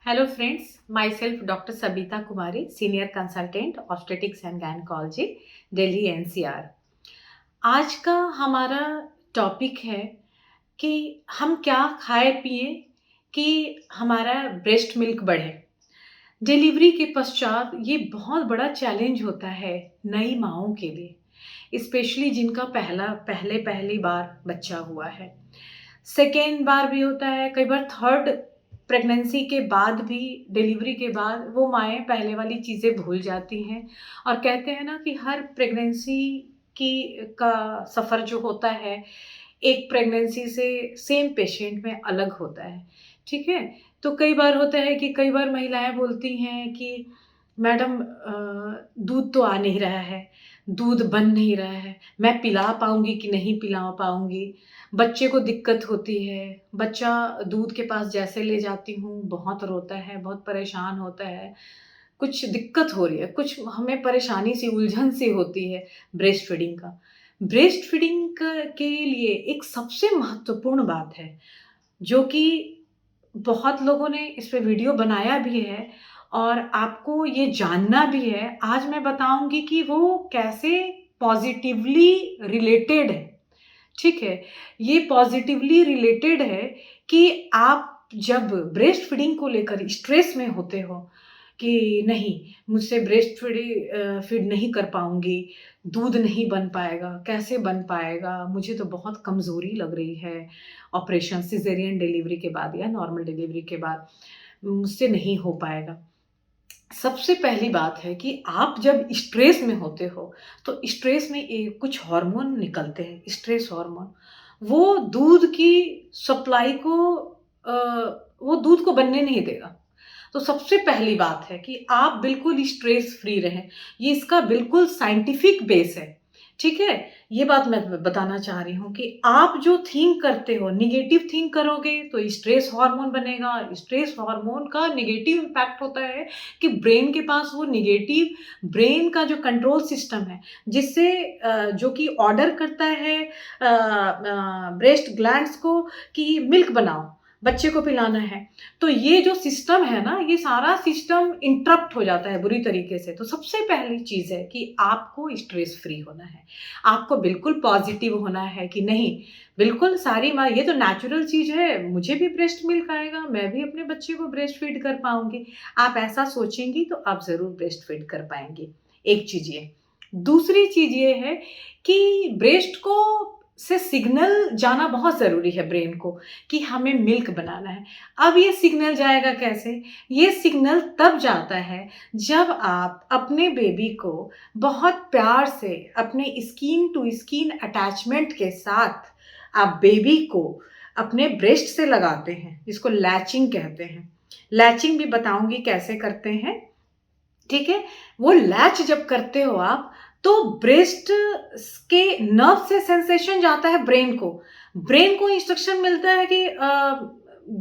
Hello friends, myself Dr. Sabita Kumari, Senior Consultant Obstetrics and Gynecology, Delhi NCR। आज का हमारा topic है कि हम क्या खाए पिए कि हमारा ब्रेस्ट मिल्क बढ़े। डिलीवरी के पश्चात ये बहुत बड़ा चैलेंज होता है नई माँओं के लिए, स्पेशली जिनका पहली बार बच्चा हुआ है। सेकेंड बार भी होता है, कई बार थर्ड प्रेगनेंसी के बाद भी, डिलीवरी के बाद वो माएँ पहले वाली चीज़ें भूल जाती हैं और कहते हैं ना कि हर प्रेगनेंसी की का सफ़र जो होता है, एक प्रेगनेंसी से सेम पेशेंट में अलग होता है, ठीक है? तो कई बार होता है कि कई बार महिलाएँ बोलती हैं कि मैडम दूध तो आ नहीं रहा है, दूध बन नहीं रहा है, मैं पिला पाऊँगी कि नहीं पिला पाऊँगी? बच्चे को दिक्कत होती है, बच्चा दूध के पास जैसे ले जाती हूँ, बहुत रोता है, बहुत परेशान होता है, कुछ दिक्कत हो रही है, कुछ हमें परेशानी सी, उलझन सी होती है ब्रेस्ट फीडिंग का। ब्रेस्ट फीडिंग के लिए एक सबसे महत्वपूर्ण बात है, जो कि बहुत लोगों ने इस पे वीडियो बनाया भी है और आपको ये जानना भी है। आज मैं बताऊँगी कि वो कैसे पॉज़िटिवली रिलेटेड है। ठीक है, ये पॉज़िटिवली रिलेटेड है कि आप जब ब्रेस्ट फीडिंग को लेकर स्ट्रेस में होते हो कि नहीं, मुझसे फीड नहीं कर पाऊँगी, दूध नहीं बन पाएगा, कैसे बन पाएगा? मुझे तो बहुत कमज़ोरी लग रही है, ऑपरेशन सिज़ेरियन डिलीवरी के बाद या नॉर्मल डिलीवरी के बाद, मुझसे नहीं हो पाएगा। सबसे पहली बात है कि आप जब स्ट्रेस में होते हो, तो स्ट्रेस में कुछ हार्मोन निकलते हैं, स्ट्रेस हार्मोन। वो दूध की सप्लाई को अ, वो दूध को बनने नहीं देगा। तो सबसे पहली बात है कि आप बिल्कुल स्ट्रेस फ्री रहें। ये इसका बिल्कुल साइंटिफिक बेस है, ठीक है? ये बात मैं बताना चाह रही हूँ कि आप जो थिंक करते हो, नेगेटिव थिंक करोगे तो स्ट्रेस हार्मोन बनेगा। स्ट्रेस हार्मोन का नेगेटिव इम्पैक्ट होता है कि ब्रेन के पास वो नेगेटिव, ब्रेन का जो कंट्रोल सिस्टम है, जिससे जो कि ऑर्डर करता है ब्रेस्ट ग्लैंड्स को कि मिल्क बनाओ, बच्चे को पिलाना है। तो ये जो सिस्टम है ना, ये सारा सिस्टम इंटरप्ट हो जाता है बुरी तरीके से। तो सबसे पहली चीज़ है कि आपको स्ट्रेस फ्री होना है। आपको बिल्कुल पॉज़िटिव होना है कि नहीं, बिल्कुल सारी माँ, ये तो नेचुरल चीज़ है, मुझे भी ब्रेस्ट मिल्क आएगा, मैं भी अपने बच्चे को ब्रेस्ट फीड कर पाऊँगी। आप ऐसा सोचेंगी तो आप ज़रूर ब्रेस्ट फीड कर पाएँगी, एक चीज़ ये। दूसरी चीज़ ये है कि ब्रेस्ट को से सिग्नल जाना बहुत ज़रूरी है ब्रेन को कि हमें मिल्क बनाना है। अब ये सिग्नल जाएगा कैसे? ये सिग्नल तब जाता है जब आप अपने बेबी को बहुत प्यार से अपने स्किन टू स्किन अटैचमेंट के साथ आप बेबी को अपने ब्रेस्ट से लगाते हैं, जिसको लैचिंग कहते हैं। लैचिंग भी बताऊँगी कैसे करते हैं, ठीक है? वो लैच जब करते हो आप, तो ब्रेस्ट के नर्व से सेंसेशन जाता है ब्रेन को। ब्रेन को इंस्ट्रक्शन मिलता है कि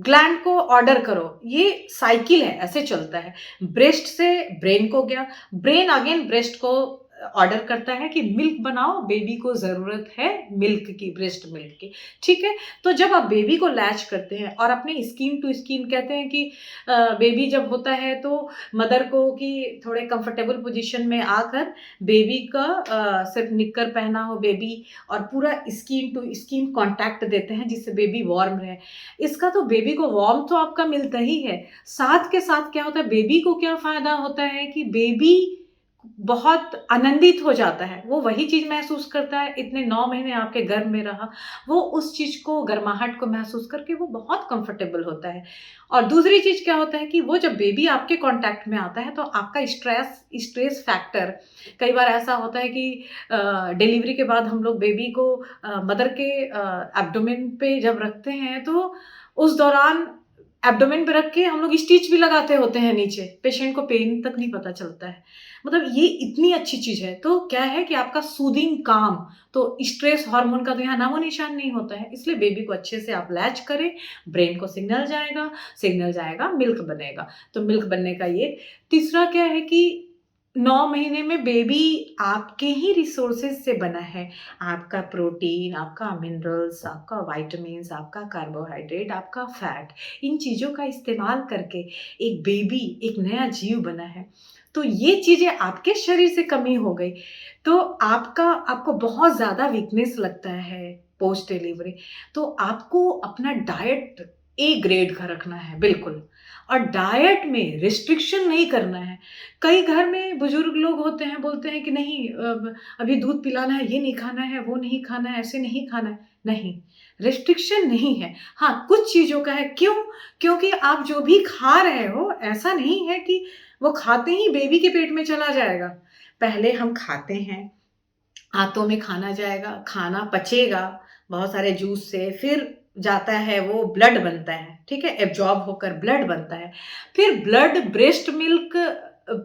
ग्लैंड को ऑर्डर करो। ये साइकिल है, ऐसे चलता है। ब्रेस्ट से ब्रेन को गया, ब्रेन अगेन ब्रेस्ट को ऑर्डर करता है कि मिल्क बनाओ, बेबी को ज़रूरत है मिल्क की, ब्रेस्ट मिल्क की, ठीक है? तो जब आप बेबी को लैच करते हैं और अपने स्किन टू स्किन, कहते हैं कि बेबी जब होता है तो मदर को कि थोड़े कंफर्टेबल पोजीशन में आकर बेबी का सिर्फ निक्कर पहना हो बेबी और पूरा स्किन टू स्किन कांटेक्ट देते हैं, जिससे बेबी वार्म रहे। इसका तो बेबी को वार्म तो आपका मिलता ही है, साथ के साथ क्या होता है, बेबी को क्या फ़ायदा होता है कि बेबी बहुत आनंदित हो जाता है। वो वही चीज़ महसूस करता है, इतने 9 महीने आपके गर्भ में रहा, वो उस चीज़ को, गर्माहट को महसूस करके वो बहुत कंफर्टेबल होता है। और दूसरी चीज़ क्या होता है कि वो जब बेबी आपके कॉन्टैक्ट में आता है तो आपका स्ट्रेस फैक्टर, कई बार ऐसा होता है कि डिलीवरी के बाद हम लोग बेबी को मदर के एब्डोमेन पे जब रखते हैं तो उस दौरान एब्डोमेन पे रख के हम लोग स्टिच भी लगाते होते हैं नीचे, पेशेंट को पेन तक नहीं पता चलता है। मतलब ये इतनी अच्छी चीज़ है, तो क्या है कि आपका सूदिंग काम, तो स्ट्रेस हार्मोन का तो यहाँ नामो-निशान नहीं होता है, इसलिए बेबी को अच्छे से आप लैच करें, ब्रेन को सिग्नल जाएगा, मिल्क बनेगा। तो मिल्क बनने का ये तीसरा क्या है कि 9 महीने में बेबी आपके ही रिसोर्सेज़ से बना है। आपका प्रोटीन, आपका मिनरल्स, आपका विटामिन्स, आपका कार्बोहाइड्रेट, आपका फैट, इन चीज़ों का इस्तेमाल करके एक बेबी, एक नया जीव बना है। तो ये चीज़ें आपके शरीर से कमी हो गई, तो आपको बहुत ज़्यादा वीकनेस लगता है पोस्ट डिलीवरी, तो आपको अपना डाइट ए ग्रेड का रखना है, बिल्कुल। और डाइट में रिस्ट्रिक्शन नहीं करना है। कई घर में बुजुर्ग लोग होते हैं, बोलते हैं कि नहीं अभी दूध पिलाना है, ये नहीं खाना है, वो नहीं खाना है, ऐसे नहीं खाना है। नहीं, रिस्ट्रिक्शन नहीं है। हाँ, कुछ चीज़ों का है। क्यों? क्योंकि आप जो भी खा रहे हो, ऐसा नहीं है कि वो खाते ही बेबी के पेट में चला जाएगा। पहले हम खाते हैं, आंतों में खाना जाएगा, खाना पचेगा बहुत सारे जूस से, फिर जाता है वो ब्लड बनता है, ठीक है? एब्ज़ॉर्ब होकर ब्लड बनता है। फिर ब्लड ब्रेस्ट मिल्क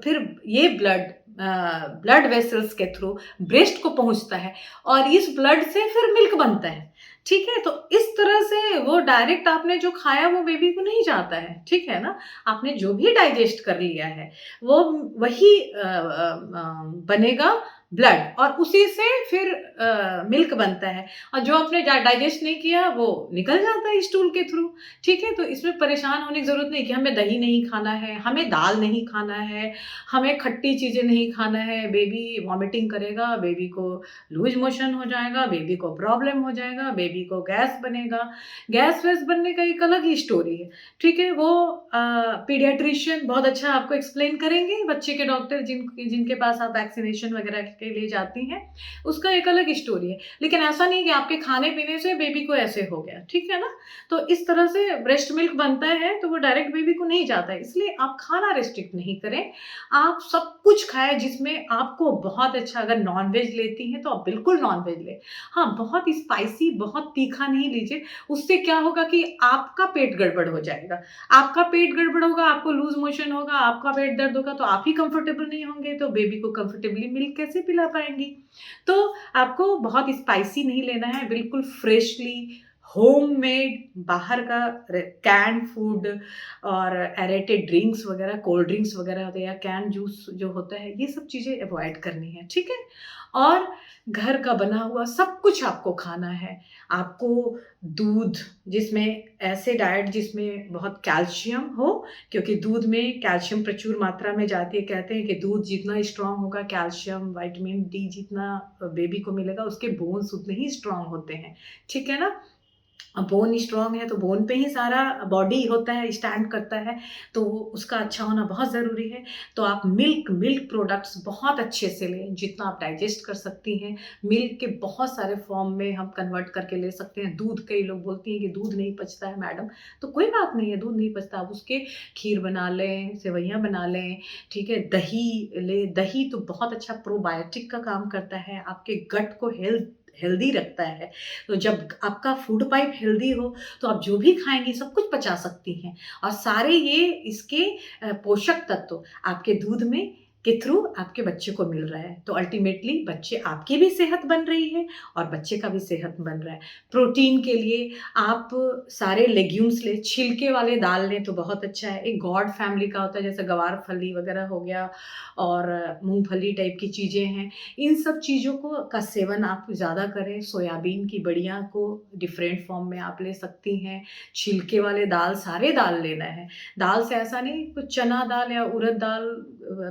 फिर ये ब्लड वेसल्स के थ्रू ब्रेस्ट को पहुँचता है और इस ब्लड से फिर मिल्क बनता है, ठीक है? तो इस तरह से वो डायरेक्ट आपने जो खाया वो बेबी को नहीं जाता है, ठीक है ना? आपने जो भी डाइजेस्ट कर लिया है, वो वही बनेगा ब्लड और उसी से फिर मिल्क बनता है और जो आपने डाइजेस्ट नहीं किया वो निकल जाता है स्टूल के थ्रू, ठीक है? तो इसमें परेशान होने की ज़रूरत नहीं कि हमें दही नहीं खाना है, हमें दाल नहीं खाना है, हमें खट्टी चीज़ें नहीं खाना है, बेबी वॉमिटिंग करेगा, बेबी को लूज़ मोशन हो जाएगा, बेबी को प्रॉब्लम हो जाएगा, बेबी को गैस बनेगा। गैस-वैस बनने का एक अलग ही स्टोरी है, ठीक है? वो पीडियाट्रिशियन बहुत अच्छा आपको एक्सप्लेन करेंगे, बच्चे के डॉक्टर जिनके पास आप वैक्सीनेशन वगैरह के लिए जाती हैं, उसका एक अलग स्टोरी है। लेकिन ऐसा नहीं कि आपके खाने-पीने से बेबी को ऐसे हो गया, ठीक है ना? तो इस तरह से ब्रेस्ट मिल्क बनता है, तो वो डायरेक्ट बेबी को नहीं जाता है, इसलिए आप खाना रिस्ट्रिक्ट नहीं करें। आप सब कुछ खाएँ जिसमें आपको बहुत अच्छा अगर नॉन-वेज लेती हैं, तो आप बिल्कुल नॉन-वेज लें। हाँ, बहुत स्पाइसी, बहुत तीखा नहीं लीजिए, उससे क्या होगा कि आपका पेट गड़बड़ हो जाएगा। आपका पेट गड़बड़ होगा, आपको लूज़ मोशन होगा, आपका पेट दर्द होगा, तो आप ही कंफर्टेबल नहीं होंगे, तो बेबी को कंफर्टेबली मिल्क कैसे पिला पाएँगी? तो आपको बहुत स्पाइसी नहीं लेना है, बिल्कुल फ्रेशली होममेड बाहर का कैन्ड फूड और एरेटेड ड्रिंक्स वगैरह, कोल्ड ड्रिंक्स वगैरह होते हैं या कैन जूस जो होता है, ये सब चीज़ें अवॉइड करनी है, ठीक है? और घर का बना हुआ सब कुछ आपको खाना है। आपको दूध जिसमें ऐसे डाइट जिसमें बहुत कैल्शियम हो, क्योंकि दूध में कैल्शियम प्रचुर मात्रा में जाती है। कहते हैं कि दूध जितना स्ट्रॉन्ग होगा, कैल्शियम, विटामिन डी जितना बेबी को मिलेगा, उसके बोन्स उतने ही स्ट्रॉन्ग होते हैं। ठीक है ना? बोन स्ट्रॉन्ग है तो बोन पे ही सारा बॉडी होता है, स्टैंड करता है, तो उसका अच्छा होना बहुत ज़रूरी है। तो आप मिल्क मिल्क प्रोडक्ट्स बहुत अच्छे से लें, जितना आप डाइजेस्ट कर सकती हैं। मिल्क के बहुत सारे फॉर्म में हम कन्वर्ट करके ले सकते हैं। दूध, कई लोग बोलती हैं कि दूध नहीं पचता है मैडम, तो कोई बात नहीं है, दूध नहीं पचता, आप उसके खीर बना लें, सेवइयाँ बना लें, ठीक है? दही लें, दही तो बहुत अच्छा प्रोबायोटिक का काम करता है, आपके गट को हेल्दी रखता है। तो जब आपका फूड पाइप हेल्दी हो, तो आप जो भी खाएँगी सब कुछ पचा सकती हैं और सारे ये इसके पोषक तत्व आपके दूध में के थ्रू आपके बच्चे को मिल रहा है। तो अल्टीमेटली बच्चे आपकी भी सेहत बन रही है और बच्चे का भी सेहत बन रहा है। प्रोटीन के लिए आप सारे लेग्यूम्स लें, छिलके वाले दाल लें तो बहुत अच्छा है। एक गॉड फैमिली का होता है, जैसे गवार फली वगैरह हो गया और मूँगफली टाइप की चीज़ें हैं। इन सब चीज़ों को का सेवन आप ज़्यादा करें। सोयाबीन की बड़ियाँ को डिफ़रेंट फ़ॉर्म में आप ले सकती हैं। छिलके वाले दाल, सारे दाल लेना है। दाल से ऐसा नहीं, कुछ चना दाल या उड़द दाल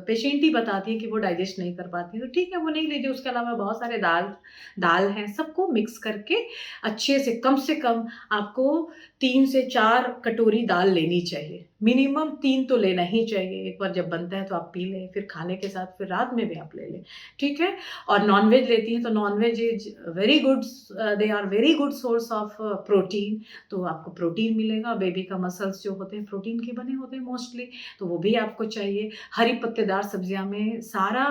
पेशेंट ही बताती है कि वो डाइजेस्ट नहीं कर पाती, तो ठीक है वो नहीं लीजिए। उसके अलावा बहुत सारे दाल दाल हैं, सबको मिक्स करके अच्छे से कम आपको 3 से 4 कटोरी दाल लेनी चाहिए। मिनिमम 3 तो लेना ही चाहिए। एक बार जब बनता है तो आप पी लें, फिर खाने के साथ फिर रात में भी आप ले लें, ठीक है? और नॉन-वेज लेती हैं तो non veg is very good, they are very good source of protein. तो आपको प्रोटीन मिलेगा, बेबी का मसल्स जो होते हैं प्रोटीन के बने होते हैं मोस्टली, तो वो भी आपको चाहिए। हरी पत्तेदार सब्जियाँ में सारा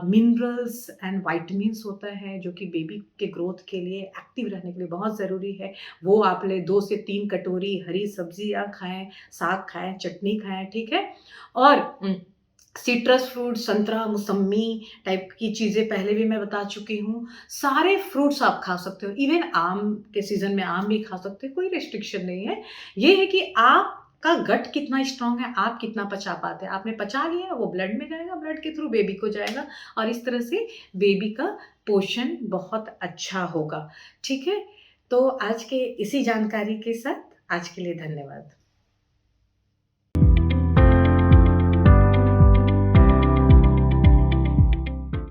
मिनरल्स एंड विटामिन्स होता है, जो कि बेबी के ग्रोथ के लिए, एक्टिव रहने के लिए बहुत ज़रूरी है। वो आप लें, 2 से 3 कटोरी हरी सब्जियाँ खाएँ, साग खाएँ, चटनी खाएँ, ठीक है? और सिट्रस फ्रूट, संतरा, मौसम्मी टाइप की चीज़ें पहले भी मैं बता चुकी हूँ। सारे फ्रूट्स आप खा सकते हो, इवन आम के सीज़न में आम भी खा सकते हो, कोई रिस्ट्रिक्शन नहीं है। ये है कि आप आपका गट कितना स्ट्रांग है, आप कितना पचा पाते हैं। आपने पचा लिया, वो ब्लड में जाएगा, ब्लड के थ्रू बेबी को जाएगा और इस तरह से बेबी का पोषण बहुत अच्छा होगा। ठीक है? तो आज के इसी जानकारी के साथ आज के लिए धन्यवाद।